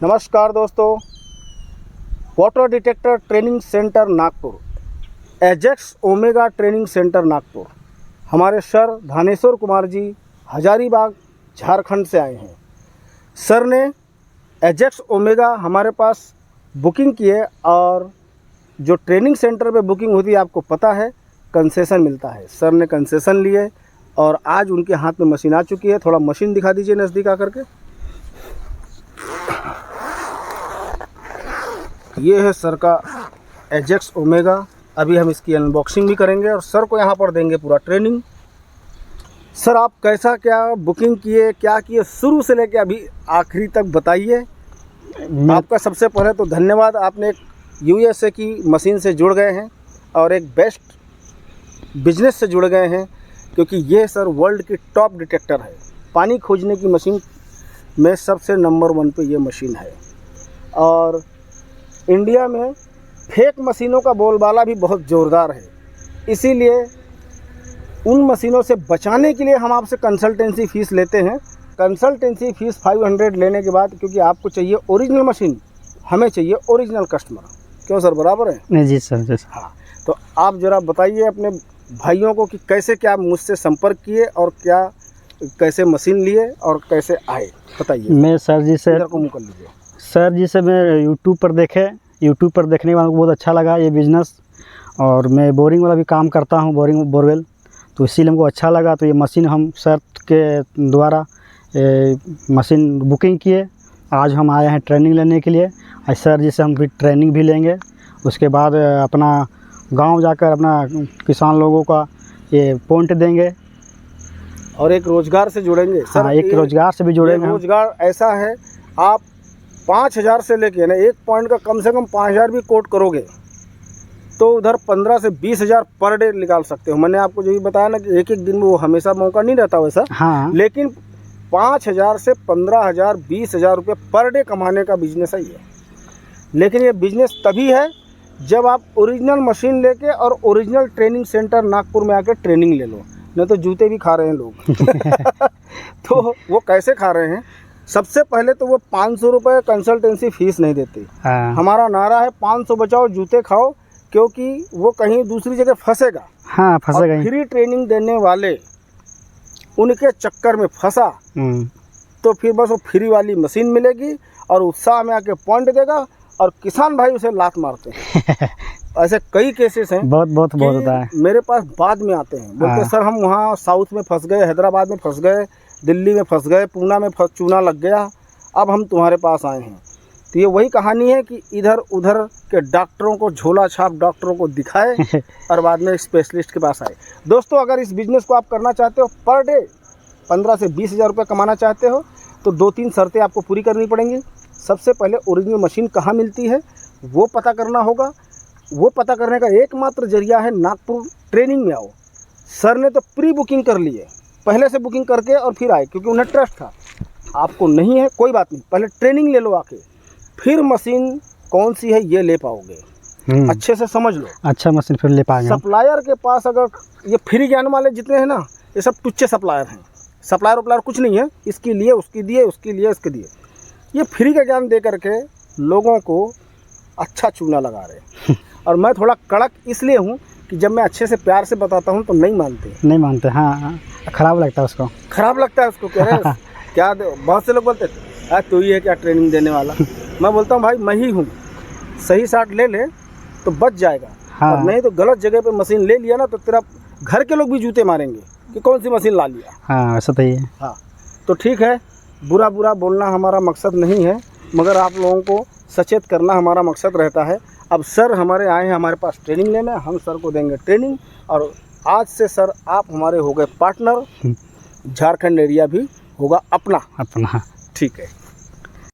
नमस्कार दोस्तों, water detector training centre Nagpur, Ajax omega training centre Nagpur. हमारे सर धानेश्वर कुमार जी हजारीबाग झारखंड से आए हैं। सर ने एजेक्स ओमेगा हमारे पास बुकिंग की है और जो ट्रेनिंग सेंटर पे बुकिंग होती है आपको पता है कंसेशन मिलता है। सर ने कंसेशन लिए और आज उनके हाथ में मशीन आ चुकी है। थोड़ा मशीन दिखा दीजिए नज़दीक आकर के। ये है सर का एजेक्स ओमेगा। अभी हम इसकी अनबॉक्सिंग भी करेंगे और सर को यहाँ पर देंगे पूरा ट्रेनिंग। सर आप कैसा क्या बुकिंग किए, क्या किए, शुरू से लेके अभी आखिरी तक बताइए। आपका सबसे पहले तो धन्यवाद, आपने एक यूएसए की मशीन से जुड़ गए हैं और एक बेस्ट बिजनेस से जुड़ गए हैं, क्योंकि ये सर वर्ल्ड की टॉप डिटेक्टर है। पानी खोजने की मशीन में सबसे नंबर 1 पे ये मशीन है और इंडिया में फेक मशीनों का बोलबाला भी बहुत ज़ोरदार है। इसीलिए उन मशीनों से बचाने के लिए हम आपसे कंसल्टेंसी फ़ीस लेते हैं। कंसल्टेंसी फ़ीस 500 लेने के बाद, क्योंकि आपको चाहिए ओरिजिनल मशीन, हमें चाहिए ओरिजिनल कस्टमर। क्यों सर, बराबर है? नहीं जी सर, जी सर। हाँ, तो आप ज़रा बताइए अपने भाइयों को कि कैसे क्या मुझसे संपर्क किए और क्या कैसे मशीन लिए और कैसे आए, बताइए। मैं सर जी से को मुँह कर लीजिए। सर जी से मैं यूट्यूब पर देखने के बाद बहुत अच्छा लगा ये बिज़नेस। और मैं बोरिंग वाला भी काम करता हूँ, बोरवेल, तो इसीलिए हमको अच्छा लगा। तो ये मशीन हम सर के द्वारा मशीन बुकिंग किए। आज हम आए हैं ट्रेनिंग लेने के लिए। आज सर जी से हम भी ट्रेनिंग भी लेंगे। उसके बाद अपना गांव जाकर अपना किसान लोगों का ये पॉइंट देंगे और एक रोज़गार से जुड़ेंगे सर। हाँ, एक रोज़गार से भी जुड़ेंगे। रोज़गार ऐसा है, आप 5000 से लेके ना एक पॉइंट का कम से कम 5000 भी कोट करोगे तो उधर 15 से 20,000 पर डे निकाल सकते हो। मैंने आपको जो भी बताया ना कि एक एक दिन में वो हमेशा मौका नहीं रहता वैसा। हाँ, लेकिन 5000 से 15,000 20,000 रुपये पर डे कमाने का बिजनेस है ये। लेकिन ये बिजनेस तभी है जब आप ओरिजिनल मशीन लेके और ओरिजिनल ट्रेनिंग सेंटर नागपुर में आके ट्रेनिंग ले लो। नहीं तो जूते भी खा रहे हैं लोग। तो वो कैसे खा रहे हैं? सबसे पहले तो वो 500 रुपये कंसल्टेंसी फ़ीस नहीं देते। हाँ, हमारा नारा है 500 बचाओ जूते खाओ, क्योंकि वो कहीं दूसरी जगह फंसेगा। हाँ, फंसेगा ही। फ्री ट्रेनिंग देने वाले उनके चक्कर में फंसा तो फिर बस वो फ्री वाली मशीन मिलेगी और उत्साह में आके पॉइंट देगा और किसान भाई उसे लात मारते हैं। ऐसे कई केसेस हैं, बहुत होता है। मेरे पास बाद में आते हैं, बोलते सर हम वहाँ साउथ में फंस गए, हैदराबाद में फंस गए, दिल्ली में फंस गए, पूना में चूना लग गया, अब हम तुम्हारे पास आए हैं। तो ये वही कहानी है कि इधर उधर के डॉक्टरों को, झोला छाप डॉक्टरों को दिखाए और बाद में स्पेशलिस्ट के पास आए। दोस्तों, अगर इस बिज़नेस को आप करना चाहते हो, पर डे 15 से 20,000 रुपये कमाना चाहते हो तो 2-3 शर्तें आपको पूरी करनी पड़ेंगी। सबसे पहले ओरिजिनल मशीन कहाँ मिलती है वो पता करना होगा। वो पता करने का एकमात्र जरिया है नागपुर ट्रेनिंग में आओ। सर ने तो प्री बुकिंग कर ली है, पहले से बुकिंग करके और फिर आए, क्योंकि उन्हें ट्रस्ट था। आपको नहीं है कोई बात नहीं, पहले ट्रेनिंग ले लो आके, फिर मशीन कौन सी है ये ले पाओगे। अच्छे से समझ लो, अच्छा मशीन फिर ले पाएंगे। सप्लायर के पास अगर ये फ्री ज्ञान वाले जितने हैं ना, ये सब टुच्चे सप्लायर हैं। सप्लायर उपलायर कुछ नहीं है, इसके लिए उसकी दिए, उसके लिए इसके दिए। ये फ्री का ज्ञान दे करके लोगों को अच्छा चूना लगा रहे हैं। और मैं थोड़ा कड़क इसलिए हूँ कि जब मैं अच्छे से प्यार से बताता हूँ तो नहीं मानते। हाँ, खराब लगता है उसको, कह रहे क्या बहुत से लोग बोलते हैं तू ही है क्या ट्रेनिंग देने वाला। मैं बोलता हूँ भाई मैं ही हूँ, सही साट ले तो बच जाएगा। हाँ। और नहीं तो गलत जगह पे मशीन ले लिया ना तो तेरा घर के लोग भी जूते मारेंगे कि कौन सी मशीन ला लिया। हाँ, ऐसा तो ही है। हाँ, तो ठीक है, बुरा बोलना हमारा मकसद नहीं है, मगर आप लोगों को सचेत करना हमारा मकसद रहता है। अब सर हमारे आए हैं हमारे पास ट्रेनिंग लेना, हम सर को देंगे ट्रेनिंग और आज से सर आप हमारे हो गए पार्टनर। झारखंड एरिया भी होगा अपना। अपना, ठीक है।